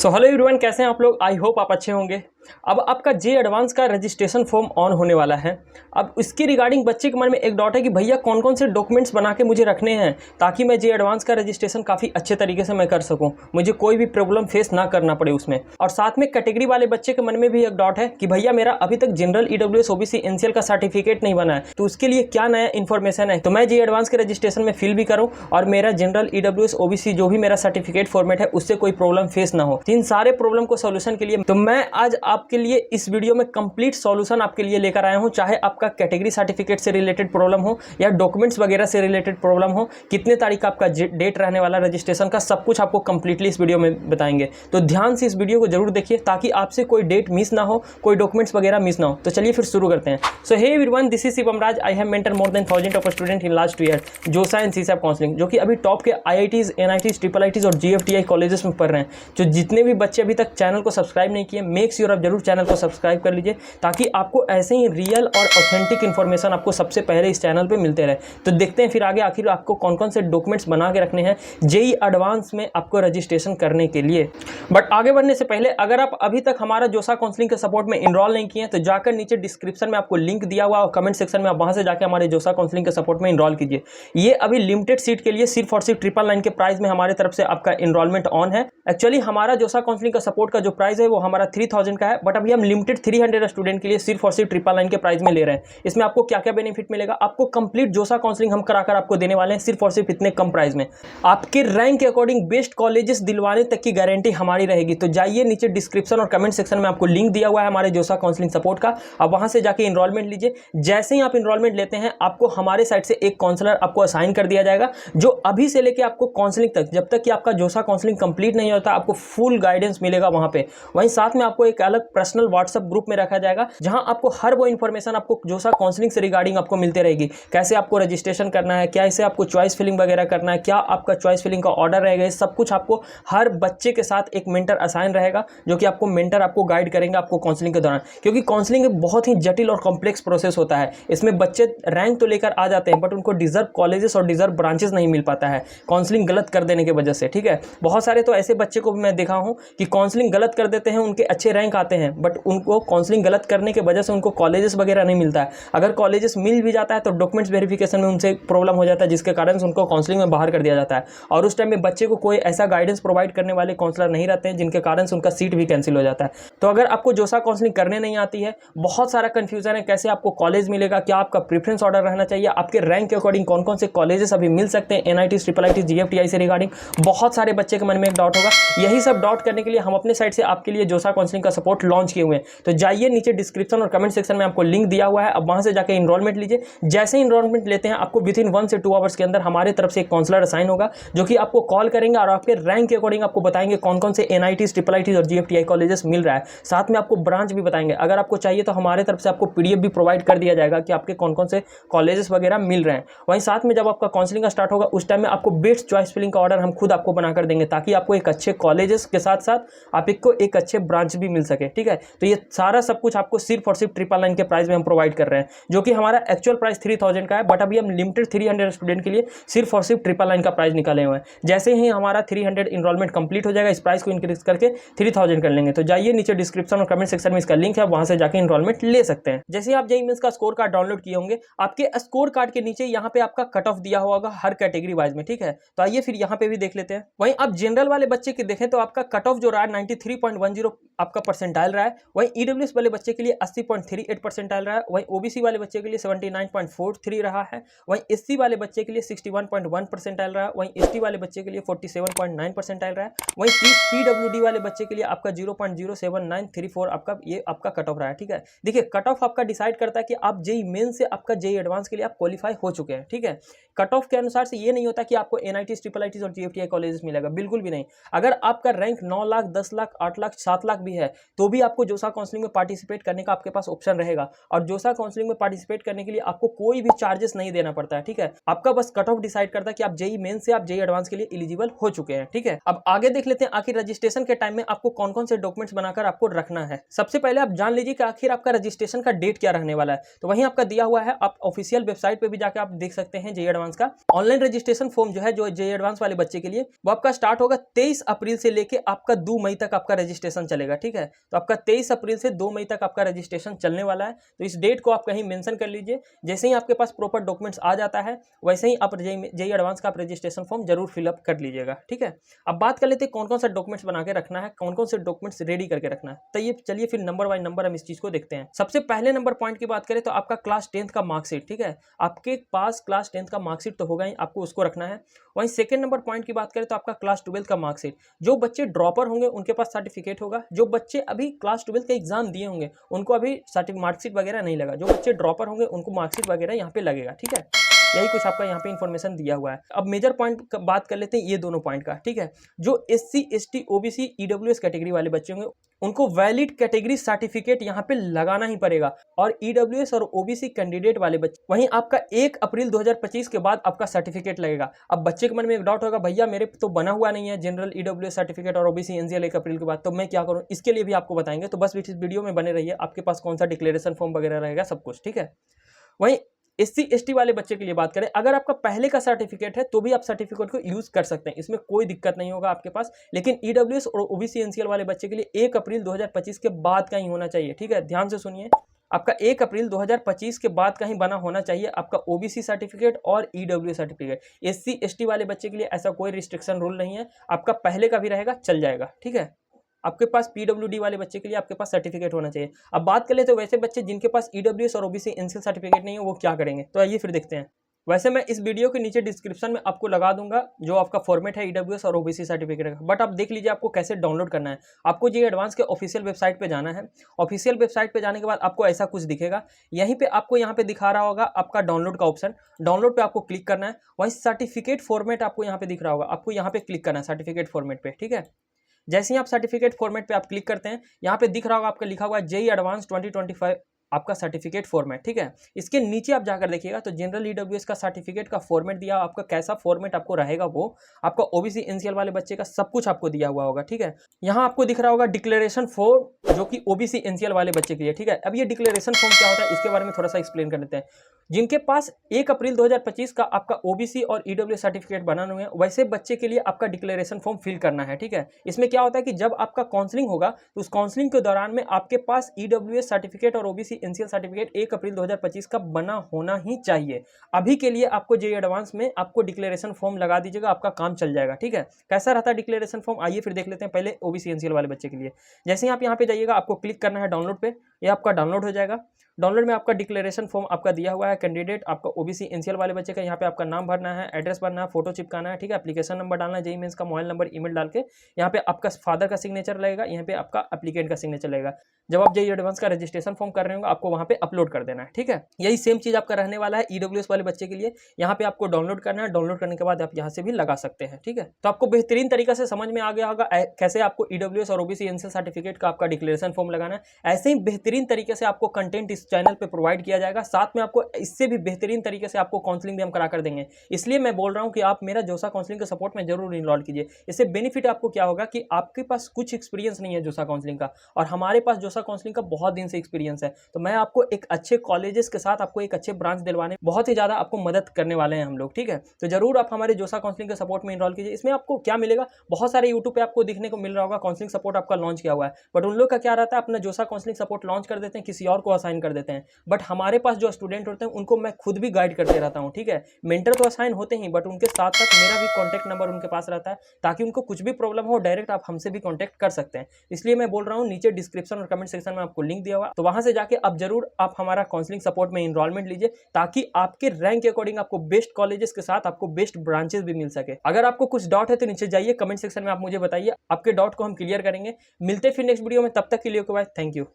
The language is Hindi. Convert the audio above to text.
सो हेलो एवरीवन, कैसे हैं आप लोग। आई होप आप अच्छे होंगे। अब आपका जे एडवांस का रजिस्ट्रेशन फॉर्म ऑन होने वाला है। अब इसकी रिगार्डिंग बच्चे के मन में एक डाउट है कि भैया कौन कौन से डॉक्यूमेंट्स बना के मुझे रखने हैं ताकि मैं जे एडवांस का रजिस्ट्रेशन काफ़ी अच्छे तरीके से मैं कर सकूं, मुझे कोई भी प्रॉब्लम फेस ना करना पड़े उसमें। और साथ में कैटेगरी वाले बच्चे के मन में भी एक डाउट है कि भैया मेरा अभी तक जनरल ईडब्ल्यूएस ओबीसी एनसीएल का सर्टिफिकेट नहीं बना है, तो उसके लिए क्या नया इन्फॉर्मेशन है तो मैं जे एडवांस के रजिस्ट्रेशन में फिल भी करूँ और मेरा जनरल ईडब्ल्यूएस ओबीसी जो भी मेरा सर्टिफिकेट फॉर्मेट है उससे कोई प्रॉब्लम फेस ना हो। इन सारे प्रॉब्लम को सॉल्यूशन के लिए तो मैं आज आपके लिए इस वीडियो में कंप्लीट सॉल्यूशन आपके लिए लेकर आया हूं। चाहे आपका कैटेगरी सर्टिफिकेट से रिलेटेड प्रॉब्लम हो या डॉक्यूमेंट्स वगैरह से रिलेटेड प्रॉब्लम हो, कितने तारीख आपका डेट रहने वाला रजिस्ट्रेशन का, सब कुछ आपको कंप्लीटली इस वीडियो में बताएंगे। तो ध्यान से इस वीडियो को जरूर देखिए ताकि आपसे कोई डेट मिस ना हो, कोई डॉक्यूमेंट्स वगैरह मिस ना हो। तो चलिए फिर शुरू करते हैं। So hey everyone, this is Shivam Raj. I have mentor more than 1000 of student in last 2 year JoSAA and CSAB counselling, जो कि अभी टॉप के आईआईटीज, एनआईटीज, ट्रिपल आईटीज और जीएफटीआई कॉलेजेस में पढ़ रहे हैं। जो जितने भी बच्चे अभी तक चैनल को सब्सक्राइब नहीं किए, मेक श्योर आप जरूर चैनल को सब्सक्राइब कर लीजिए ताकि आपको ऐसे ही रियल और ऑथेंटिक इन्फॉर्मेशन आपको सबसे पहले इस चैनल पे मिलते रहे। तो देखते हैं फिर आगे आखिर आपको कौन कौन से डॉक्यूमेंट्स बना के रखने हैं जेई एडवांस में आपको रजिस्ट्रेशन करने के लिए। बट आगे बढ़ने से पहले अगर आप अभी तक हमारा जोसा काउंसलिंग के सपोर्ट में इनरोल नहीं किए हैं तो जाकर नीचे डिस्क्रिप्शन में आपको लिंक दिया हुआ और कमेंट सेक्शन में आप वहां से जाकर हमारे जोसा काउंसलिंग के सपोर्ट में इनरोल कीजिए। ये अभी लिमिटेड सीट के लिए सिर्फ और सिर्फ 999 के प्राइस में हमारे तरफ से आपका इनरोलमेंट ऑन है। एक्चुअली हमारा जोसा काउंसलिंग का सपोर्ट का जो प्राइस है वो हमारा 3000 का है, बट अभी हम लिमिटेड 300 स्टूडेंट के लिए सिर्फ और सिर्फ 999 के प्राइस में ले रहे हैं। इसमें आपको क्या क्या बेनिफिट मिलेगा, आपको कंप्लीट जोसा काउंसलिंग हम कराकर आपको देने वाले हैं सिर्फ और सिर्फ इतने कम प्राइस में। आपके रैंक के अकॉर्डिंग बेस्ट कॉलेजेस दिलवाने तक की गारंटी हमारी रहेगी। तो जाइए नीचे डिस्क्रिप्शन और कमेंट सेक्शन में आपको लिंक दिया हुआ है हमारे जोसा काउंसलिंग सपोर्ट का, आप वहां से जाके इनरोलमेंट लीजिए। जैसे ही आप इनरोलमेंट लेते हैं आपको हमारे साइड से एक काउंसलर आपको असाइन कर दिया जाएगा, जो अभी से लेके आपको काउंसलिंग तक, जब तक कि आपका जोसा काउंसलिंग कंप्लीट नहीं होता, आपको फुल गाइडेंस मिलेगा वहां पे। वहीं साथ में आपको एक अलग पर्सनल व्हाट्सएप ग्रुप में रखा जाएगा जहां आपको हर वो इन्फॉर्मेशन आपको जोसा काउंसलिंग से रिगार्डिंग आपको मिलते रहेगी। कैसे आपको रजिस्ट्रेशन करना है, क्या इसे आपको चॉइस फिलिंग वगैरह करना है, क्या आपका चॉइस फिलिंग का ऑर्डर रहेगा, सब कुछ आपको हर बच्चे के साथ एक मेंटर असाइन रहेगा जो कि आपको मेंटर आपको गाइड करेंगे आपको काउंसलिंग के दौरान। क्योंकि काउंसलिंग एक बहुत ही जटिल और कॉम्प्लेक्स प्रोसेस होता है। इसमें बच्चे रैंक तो लेकर आ जाते हैं बट उनको डिजर्व कॉलेजेस और डिजर्व ब्रांचेस नहीं मिल पाता है काउंसलिंग गलत कर देने की वजह से। ठीक है, बहुत सारे तो ऐसे बच्चे को भी मैं देखा हूं कि काउंसलिंग गलत कर देते हैं, उनके अच्छे रैंक आते हैं बट उनको काउंसलिंग गलत करने की वजह से उनको कॉलेजेस वगैरह नहीं मिलता है। अगर कॉलेजेस मिल भी जाता है तो डॉक्यूमेंट्स वेरिफिकेशन में उनसे प्रॉब्लम हो जाता है, जिसके कारण उनको काउंसलिंग में बाहर कर दिया जाता है। और उस टाइम में बच्चे को कोई ऐसा गाइडेंस प्रोवाइड करने वाले काउंसलर नहीं रहते हैं, जिनके कारण उनका सीट भी कैंसिल हो जाता है। तो अगर आपको जोसा काउंसलिंग करने नहीं आती है, बहुत सारा कंफ्यूजन है कैसे आपको कॉलेज मिलेगा, क्या आपका प्रेफरेंस ऑर्डर रहना चाहिए, आपके रैंक के अकॉर्डिंग कौन कौन से कॉलेजेस अभी मिल सकते हैं एनआईटी, ट्रिपल आईटी, जीएफटीआई से रिगार्डिंग, बहुत सारे बच्चे के मन में एक डाउट होगा। यही सब डाउट करने के लिए हम अपने साइड से आपके लिए जोसा काउंसलिंग का सपोर्ट लॉन्च किए हुए हैं। तो जाइए नीचे डिस्क्रिप्शन और कमेंट सेक्शन में आपको लिंक दिया हुआ है, अब वहां से जाकर इनरोलमेंट लीजिए। जैसे इनरोलमेंट लेते हैं आपको विद इन 1 से 2 आवर्स के अंदर हमारे तरफ से एक काउंसलर असाइन होगा जो कि आपको कॉल करेंगे और आपके रैंक के अकॉर्डिंग आपको बताएंगे कौन कौन से एनआईटी, ट्रिपल आईटी और जीएफटीआई कॉलेजेस मिल रहा है। साथ में आपको ब्रांच भी बताएंगे। अगर आपको चाहिए तो हमारे तरफ से आपको पीडीएफ भी प्रोवाइड कर दिया जाएगा कि आपके कौन कौन से कॉलेजेस वगैरह मिल रहे हैं। वहीं साथ में जब आपका काउंसलिंग का स्टार्ट होगा उस टाइम में आपको बेस्ट चॉइस फिलिंग का ऑर्डर हम खुद आपको बनाकर देंगे ताकि आपको एक अच्छे कॉलेजेस के साथ साथ आपको एक अच्छे ब्रांच भी मिल सके। ठीक है, तो ये सारा सब कुछ आपको सिर्फ और सिर्फ 999 के प्राइस में हम प्रोवाइड कर रहे हैं, जो कि हमारा एक्चुअल प्राइस 3000 का है, बट अभी हम लिमिटेड 300 स्टूडेंट के लिए सिर्फ और सिर्फ 999 का प्राइस निकाले हुए हैं। जैसे ही हमारा 300 इनरोलमेंट कंप्लीट हो जाएगा इस प्राइस को इंक्रीज करके 3000 कर लेंगे। तो जाइए नीचे डिस्क्रिप्शन और कमेंट सेक्शन में इसका लिंक है, वहां से जाकर इनरोलमेंट ले सकते हैं। जैसे आप जेईई मेंस का स्कोर कार्ड डाउनलोड किए होंगे, आपके स्कोर कार्ड के नीचे यहाँ पे आपका कट ऑफ दिया होगा हर कैटेगरी वाइज में। ठीक है, तो आइए फिर यहाँ पे भी देख लेते हैं। वहीं आप जनरल वाले बच्चे की देखें तो आपका कट ऑफ जो रहा है 93.10 आपका परसेंटाइल रहा है। वहीं ईडब्ल्यूएस वाले बच्चे के लिए 80.38 परसेंटाइल रहा है। वहीं ओबीसी वाले बच्चे के लिए 79.43 रहा है। वहीं एससी वाले बच्चे के लिए 61.1 परसेंटाइल रहा है। वहीं एसटी वाले बच्चे के लिए 47.9 परसेंटाइल रहा है। वहीं पीडब्ल्यूडी वाले बच्चे के लिए आपका 0.07934 आपका ये आपका कट ऑफ रहा है। ठीक है, देखिए कट ऑफ आपका डिसाइड करता है कि आप जेईई मेन से आपका जेईई एडवांस के लिए आप क्वालिफाई हो चुके हैं। ठीक है, कट ऑफ के अनुसार से ये नहीं होता कि आपको एनआईटी, ट्रिपल आईटी और जीएफटीआई कॉलेजेस मिलेगा, बिल्कुल भी नहीं। अगर आपका रैंक 9 लाख, 10 लाख, 8 लाख, 7 लाख भी है तो भी आपको जोसा काउंसलिंग में पार्टिसिपेट करने का आपके पास ऑप्शन रहेगा। और जोसा काउंसलिंग में पार्टिसिपेट करने के लिए आपको कोई भी चार्जेस नहीं देना पड़ता है। ठीक है, आपका बस कट ऑफ डिसाइड करता है कि आप जेईई मेन से आप जेईई एडवांस के लिए एलिजिबल हो चुके हैं। ठीक है, अब आगे देख लेते हैं आखिर रजिस्ट्रेशन के टाइम में आपको कौन कौन से डॉक्यूमेंट्स बनाकर आपको रखना है। सबसे पहले आप जान लीजिए कि आखिर आपका रजिस्ट्रेशन का डेट क्या रहने वाला है। तो वहीं आपका दिया हुआ है, आप ऑफिशियल वेबसाइट पे भी जाकर आप देख सकते हैं। जेईई एडवांस का ऑनलाइन रजिस्ट्रेशन फॉर्म जो है, जो जेईई एडवांस वाले बच्चे के लिए, वो आपका स्टार्ट होगा 23 अप्रैल से लेके आपका 2 मई तक आपका रजिस्ट्रेशन चलेगा। ठीक है, तो आपका 23 अप्रैल से 2 मई तक आपका रजिस्ट्रेशन चलने वाला है। तो इस डेट को आप कहीं मेंशन कर लीजिए। जैसे ही आपके पास प्रॉपर डॉक्यूमेंट्स आ जाता है, वैसे ही आप जेईई एडवांस का आप रजिस्ट्रेशन फॉर्म जरूर फिलअप कर लीजिएगा। ठीक है, अब बात कर लेते हैं कौन कौन सा डॉक्यूमेंट्स बना के रखना है, कौन कौन से डॉक्यूमेंट्स रेडी करके रखना है। तो ये चलिए फिर नंबर बाय नंबर हम इस चीज को देखते हैं। सबसे पहले नंबर पॉइंट की बात करें तो आपका क्लास 10th का मार्कशीट। ठीक है, आपके पास क्लास 10th का मार्कशीट तो होगा ही, आपको उसको रखना है। वहीं सेकंड नंबर पॉइंट की बात करें तो आपका क्लास 12th का मार्कशीट। जो बच्चे ड्रॉपर होंगे उनके पास सर्टिफिकेट होगा। जो बच्चे अभी क्लास 12th का एग्जाम दिए होंगे उनको अभी मार्कशीट वगैरह नहीं लगा। जो बच्चे ड्रॉपर होंगे उनको मार्कशीट वगैरह यहाँ पे लगेगा। ठीक है, यही कुछ आपका यहाँ पे इन्फॉर्मेशन दिया हुआ है। अब मेजर पॉइंट बात कर लेते हैं ये दोनों पॉइंट का। ठीक है, जो SC ST OBC EWS category वाले बच्चे होंगे उनको वैलिड कैटेगरी सर्टिफिकेट यहाँ पे लगाना ही पड़ेगा। और EWS और OBC कैंडिडेट वाले बच्चे, वहीं आपका 1 अप्रैल 2025 के बाद आपका सर्टिफिकेट लगेगा। अब बच्चे के मन में एक डाउट होगा, भैया मेरे तो बना हुआ नहीं है जनरल EWS सर्टिफिकेट और OBC NCL 1 अप्रैल के बाद, तो मैं क्या करूँ? इसके लिए भी आपको बताएंगे, तो बस इस वीडियो में बने रहिए। आपके पास कौन सा डिक्लेरेशन फॉर्म वगैरह रहेगा, सब कुछ। ठीक है, वहीं SC ST वाले बच्चे के लिए बात करें, अगर आपका पहले का सर्टिफिकेट है तो भी आप सर्टिफिकेट को यूज कर सकते हैं, इसमें कोई दिक्कत नहीं होगा आपके पास। लेकिन EWS और OBC NCL वाले बच्चे के लिए 1 अप्रैल 2025 के बाद का ही होना चाहिए। ठीक है, ध्यान से सुनिए, आपका 1 अप्रैल 2025 के बाद का ही बना होना चाहिए आपका OBC सर्टिफिकेट और EWS सर्टिफिकेट। SC ST वाले बच्चे के लिए ऐसा कोई रिस्ट्रिक्शन रूल नहीं है, आपका पहले का भी रहेगा, चल जाएगा। ठीक है, आपके पास PWD वाले बच्चे के लिए आपके पास सर्टिफिकेट होना चाहिए। अब बात कर ले तो वैसे बच्चे जिनके पास EWS और OBC NCL सर्टिफिकेट नहीं है वो क्या करेंगे, तो आइए फिर देखते हैं। वैसे मैं इस वीडियो के नीचे डिस्क्रिप्शन में आपको लगा दूंगा जो आपका फॉर्मेट है EWS और OBC सर्टिफिकेट का, बट आप देख लीजिए आपको कैसे डाउनलोड करना है। आपको जेईई एडवांस के ऑफिशियल वेबसाइट पे जाना है। ऑफिशियल वेबसाइट पे जाने के बाद आपको ऐसा कुछ दिखेगा। यहीं पे आपको यहाँ पे दिखा रहा होगा आपका डाउनलोड का ऑप्शन, डाउनलोड पे आपको क्लिक करना है। वहीं सर्टिफिकेट फॉर्मेट आपको यहाँ पे दिख रहा होगा, आपको यहाँ पे क्लिक करना है सर्टिफिकेट फॉर्मेट पे। ठीक है, जैसे ही आप सर्टिफिकेट फॉर्मेट पे आप क्लिक करते हैं, यहाँ पे दिख रहा होगा आपका लिखा हुआ है जेईई एडवांस 2025 आपका सर्टिफिकेट फॉर्मेट। ठीक है, इसके नीचे आप जाकर देखिएगा तो जनरल EWS का सर्टिफिकेट का फॉर्मेट दिया, आपका कैसा फॉर्मेट आपको रहेगा वो आपका OBC NCL वाले बच्चे का सब कुछ आपको दिया हुआ होगा। ठीक है, यहाँ आपको दिख रहा होगा डिक्लेरेशन फॉर्म जो कि OBC NCL वाले बच्चे के लिए। ठीक है, अब ये डिक्लेरेशन फॉर्म क्या होता है इसके बारे में थोड़ा सा एक्सप्लेन कर लेते हैं। जिनके पास 1 अप्रैल 2025 का आपका OBC और EWS सर्टिफिकेट बनाने हुए हैं, वैसे बच्चे के लिए आपका डिक्लेरेशन फॉर्म फिल करना है। ठीक है, इसमें क्या होता है कि जब आपका काउंसलिंग होगा तो उस काउंसलिंग के दौरान में आपके पास EWS सर्टिफिकेट और OBC NCL सर्टिफिकेट 1 अप्रैल 2025 का बना होना ही चाहिए। अभी के लिए आपको जेईई एडवांस में आपको डिक्लेरेशन फॉर्म लगा दीजिएगा, आपका काम चल जाएगा। ठीक है, कैसा रहता है डिक्लेरेशन फॉर्म, आइए फिर देख लेते हैं। पहले OBC NCL वाले बच्चे के लिए जैसे ही आप यहाँ पे जाइएगा, आपको क्लिक करना है डाउनलोड पे, ये आपका डाउनलोड हो जाएगा। डाउनलोड में आपका डिक्लेरेशन फॉर्म आपका दिया हुआ है, कैंडिडेट आपका OBC NCL वाले बच्चे का। यहाँ पे आपका नाम भरना है, एड्रेस भरना है, फोटो चिपकाना है। ठीक है, एप्लीकेशन नंबर डालना है, जेईई मेंस का मोबाइल नंबर, ईमेल डाल के यहाँ पे आपका फादर का सिग्नेचर लगेगा, यहाँ पे आपका एप्लीकेंट का सिग्नेचर लगेगा। जब आप जेईई एडवांस का रजिस्ट्रेशन फॉर्म कर रहे होंगे आपको वहाँ पे अपलोड कर देना है। ठीक है, यही सेम चीज आपका रहने वाला है EWS वाले बच्चे के लिए। यहाँ पे आपको डाउनलोड करना है, डाउनलोड करने के बाद आप यहाँ से भी लगा सकते हैं। ठीक है, तो आपको बेहतरीन तरीके से समझ में आ गया होगा कैसे आपको EWS और OBC NCL सर्टिफिकेट का आपका डिक्लेरेशन फॉर्म लगाना है। ऐसे ही बेहतरीन तरीके से आपको कंटेंट इस चैनल पे प्रोवाइड किया जाएगा, साथ में आपको इससे भी बेहतरीन तरीके से आपको काउंसलिंग भी हम करा कर देंगे। इसलिए मैं बोल रहा हूं कि आप मेरा जोसा काउंसलिंग के सपोर्ट में जरूर इनरोल कीजिए। इससे बेनिफिट आपको क्या होगा कि आपके पास कुछ एक्सपीरियंस नहीं है जोसा काउंसलिंग का, और हमारे पास जोसा काउंसलिंग का बहुत दिन से एक्सपीरियंस है। तो मैं आपको एक अच्छे कॉलेजेस के साथ आपको एक अच्छे ब्रांच दिलवाने बहुत ही ज्यादा आपको मदद करने वाले हैं हम लोग। ठीक है, तो जरूर आप हमारे जोसा काउंसलिंग के सपोर्ट में इनरोल कीजिए। इसमें आपको क्या मिलेगा, बहुत सारे यूट्यूब पे आपको दिखने को मिल रहा होगा काउंसलिंग सपोर्ट आपका लॉन्च किया हुआ है, बट उन लोग का क्या रहता है, अपना जोसा काउंसलिंग सपोर्ट लॉन्च कर देते हैं, किसी और को असाइन कर देते हैं। बट हमारे पास जो स्टूडेंट होते हैं उनको मैं खुद भी गाइड करते रहता हूं। ठीक है, मेंटर तो असाइन होते ही, बट उनके साथ साथ मेरा भी कॉन्टैक्ट नंबर उनके पास रहता है, ताकि उनको कुछ भी प्रॉब्लम हो डायरेक्ट आप हमसे भी कॉन्टैक्ट कर सकते हैं। इसलिए मैं बोल रहा हूँ नीचे डिस्क्रिप्शन और कमेंट सेक्शन में आपको लिंक दिया हुआ, तो वहां से जाके आप जरूर आप हमारा काउंसलिंग सपोर्ट में इनरोलमेंट लीजिए, ताकि आपके रैंक के अकॉर्डिंग आपको बेस्ट कॉलेजेस के साथ आपको बेस्ट ब्रांचेस भी मिल सके। अगर आपको कुछ डाउट है तो नीचे जाइए कमेंट सेक्शन में आप मुझे बताइए, आपके डाउट को हम क्लियर करेंगे। मिलते फिर नेक्स्ट वीडियो में, तब तक के लिए बाय, थैंक यू।